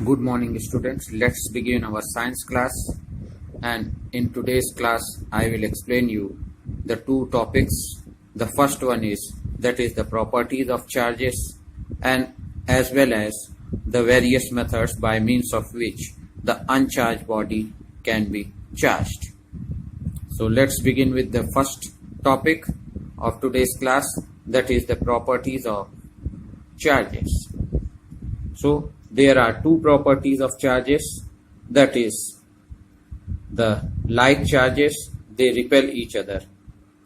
Good morning students. Let's begin our science class, and in today's class I will explain you the two topics. The first one is the properties of charges, and as well as the various methods by means of which the uncharged body can be charged. So let's begin with the first topic of today's class, that is the properties of charges. So there are two properties of charges, that is the like charges, they repel each other.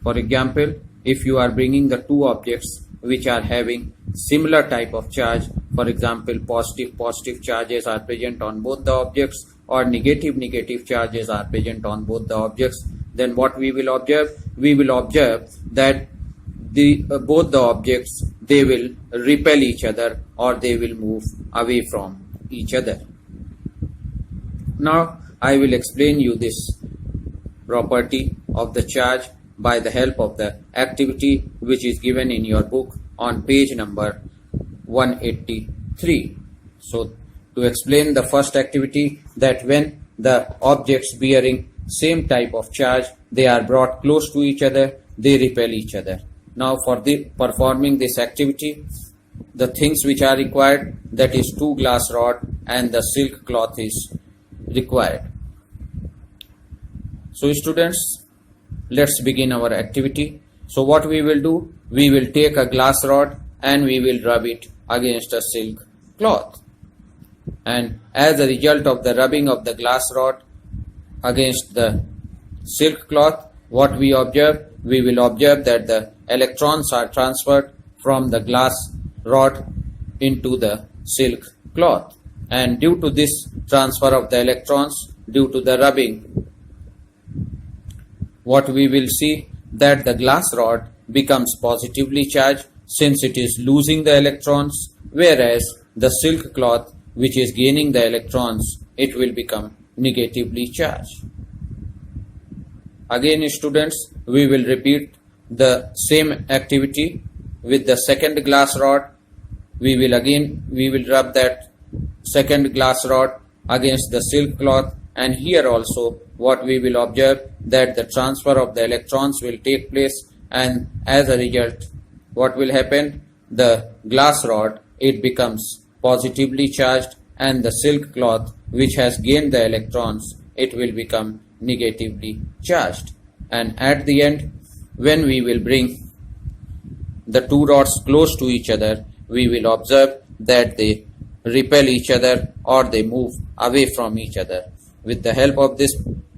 For example, if you are bringing the two objects which are having similar type of charge, for example positive charges are present on both the objects or negative charges are present on both the objects, then what we will observe? We will observe that both the objects, they will repel each other or they will move away from each other. Now I will explain you this property of the charge by the help of the activity which is given in your book on page number 183. So to explain the first activity, that when the objects bearing same type of charge, they are brought close to each other, they repel each other. Now for performing this activity, the things which are required, that is two glass rod and the silk cloth is required. So students, let's begin our activity. So what we will do, we will take a glass rod and we will rub it against a silk cloth. And as a result of the rubbing of the glass rod against the silk cloth, what we observe? We will observe that the electrons are transferred from the glass rod into the silk cloth. And due to this transfer of the electrons, due to the rubbing, what we will see, that the glass rod becomes positively charged since it is losing the electrons, whereas the silk cloth, which is gaining the electrons, it will become negatively charged. Again students, we will repeat the same activity with the second glass rod. We will rub that second glass rod against the silk cloth, and here also what we will observe, that the transfer of the electrons will take place, and as a result what will happen? The glass rod, it becomes positively charged, and the silk cloth, which has gained the electrons, it will become negatively charged. And at the end, when we will bring the two rods close to each other, we will observe that they repel each other or they move away from each other. With the help of this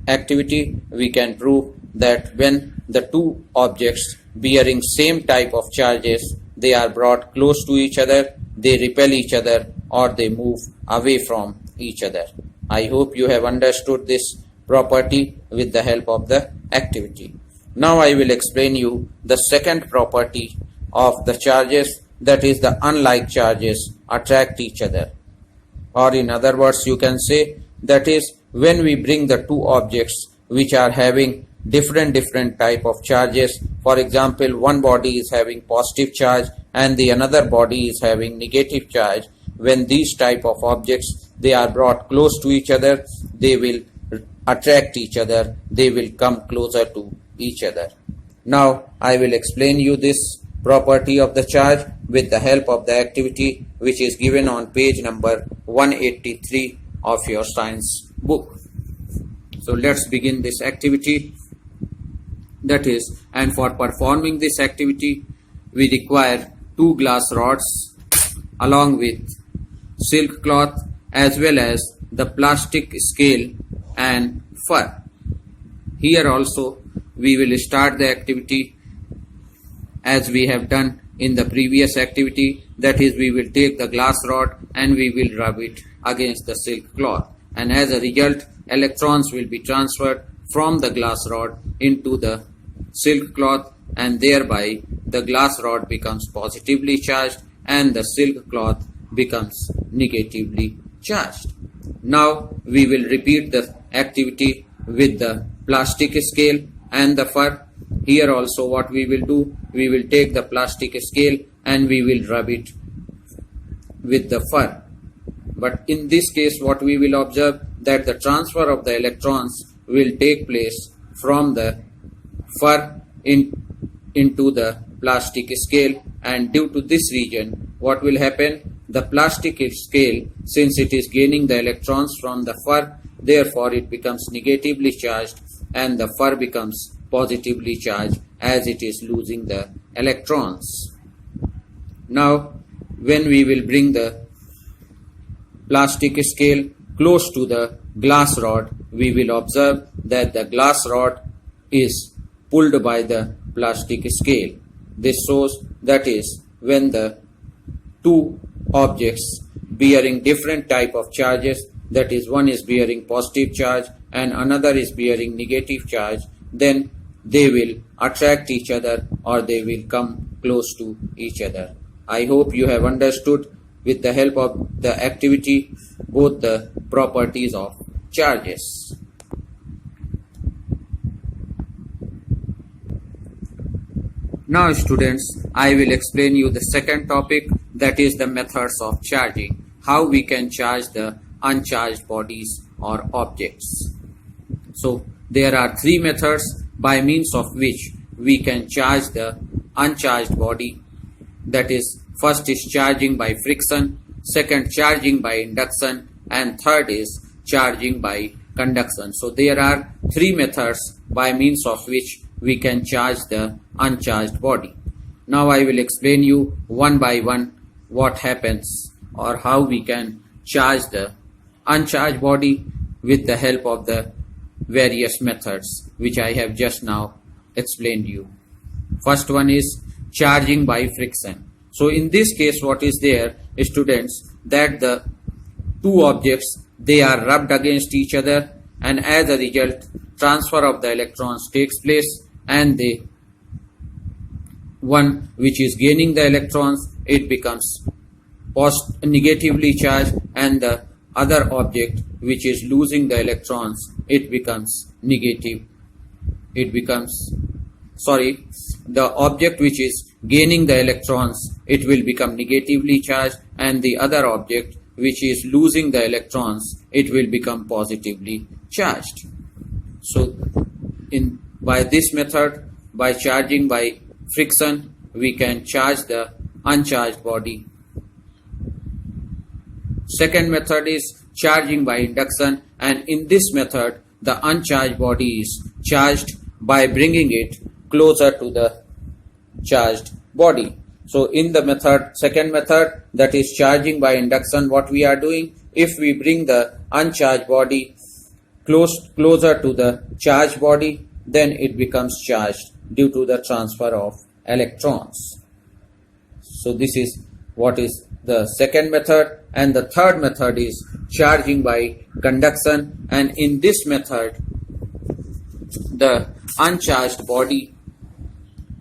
activity, we can prove that when the two objects bearing same type of charges, they are brought close to each other, they repel each other or they move away from each other. I hope you have understood this property with the help of the activity. Now I will explain you the second property of the charges, that is the unlike charges attract each other. Or in other words, you can say, that is when we bring the two objects which are having different type of charges. For example, one body is having positive charge and the another body is having negative charge. When these type of objects, they are brought close to each other, they will attract each other, they will come closer to each other. Now I will explain you this property of the charge with the help of the activity which is given on page number 183 of your science book. So let's begin this activity. That is, and for performing this activity, we require two glass rods along with silk cloth as well as the plastic scale and fur. Here also we will start the activity as we have done in the previous activity, that is we will take the glass rod and we will rub it against the silk cloth, and as a result electrons will be transferred from the glass rod into the silk cloth, and thereby the glass rod becomes positively charged and the silk cloth becomes negatively charged. Now we will repeat the activity with the plastic scale and the fur. Here also what we will do, we will take the plastic scale and we will rub it with the fur. But in this case, what we will observe that the transfer of the electrons will take place from the fur into the plastic scale, and due to this region, what will happen? The plastic scale, since it is gaining the electrons from the fur, therefore it becomes negatively charged, and the fur becomes positively charged as it is losing the electrons. Now, when we will bring the plastic scale close to the glass rod, we will observe that the glass rod is pulled by the plastic scale. This shows that is when the two objects bearing different type of charges, that is one is bearing positive charge and another is bearing negative charge, then they will attract each other or they will come close to each other. I hope you have understood with the help of the activity both the properties of charges. Now students, I will explain you the second topic, that is the methods of charging, how we can charge the uncharged bodies or objects. So there are three methods by means of which we can charge the uncharged body. That is, first is charging by friction, second charging by induction, and third is charging by conduction. So there are three methods by means of which we can charge the uncharged body. Now I will explain you one by one what happens or how we can charge the uncharged body with the help of the various methods which I have just now explained you. First one is charging by friction. So in this case, what is there, students, that the two objects, they are rubbed against each other, and as a result transfer of the electrons takes place, and the one which is gaining the electrons, it becomes negatively charged, and the other object which is losing the electrons, it becomes negative. The object which is gaining the electrons, it will become negatively charged, and the other object which is losing the electrons, it will become positively charged. So by this method, by charging by friction, we can charge the uncharged body. Second method is charging by induction, and in this method the uncharged body is charged by bringing it closer to the charged body. So in the second method, that is charging by induction, what we are doing, if we bring the uncharged body closer to the charged body, then it becomes charged due to the transfer of electrons. So this is what is the second method, and the third method is charging by conduction, and in this method the uncharged body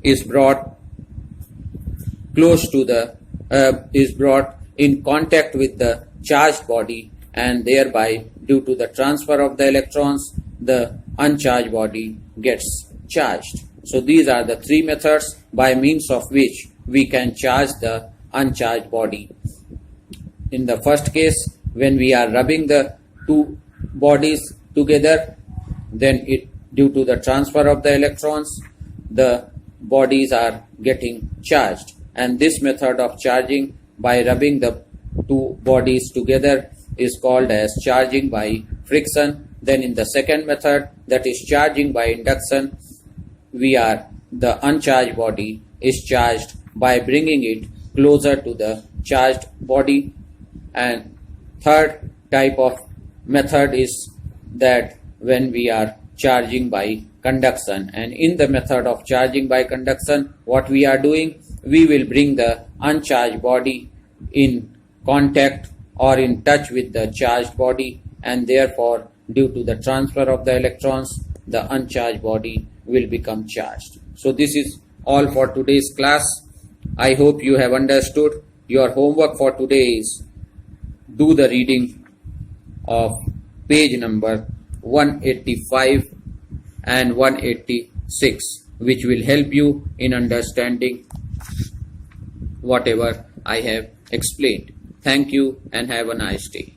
is brought close to the is brought in contact with the charged body, and thereby due to the transfer of the electrons the uncharged body gets charged. So these are the three methods by means of which we can charge the uncharged body. In the first case, when we are rubbing the two bodies together, then due to the transfer of the electrons, the bodies are getting charged, and this method of charging by rubbing the two bodies together is called as charging by friction. Then in the second method, that is charging by induction, the uncharged body is charged by bringing it closer to the charged body. And third type of method is that when we are charging by conduction, and in the method of charging by conduction, what we are doing, we will bring the uncharged body in contact or in touch with the charged body, and therefore due to the transfer of the electrons the uncharged body will become charged. So this is all for today's class. I hope you have understood. Your homework for today is do the reading of page number 185 and 186, which will help you in understanding whatever I have explained. Thank you and have a nice day.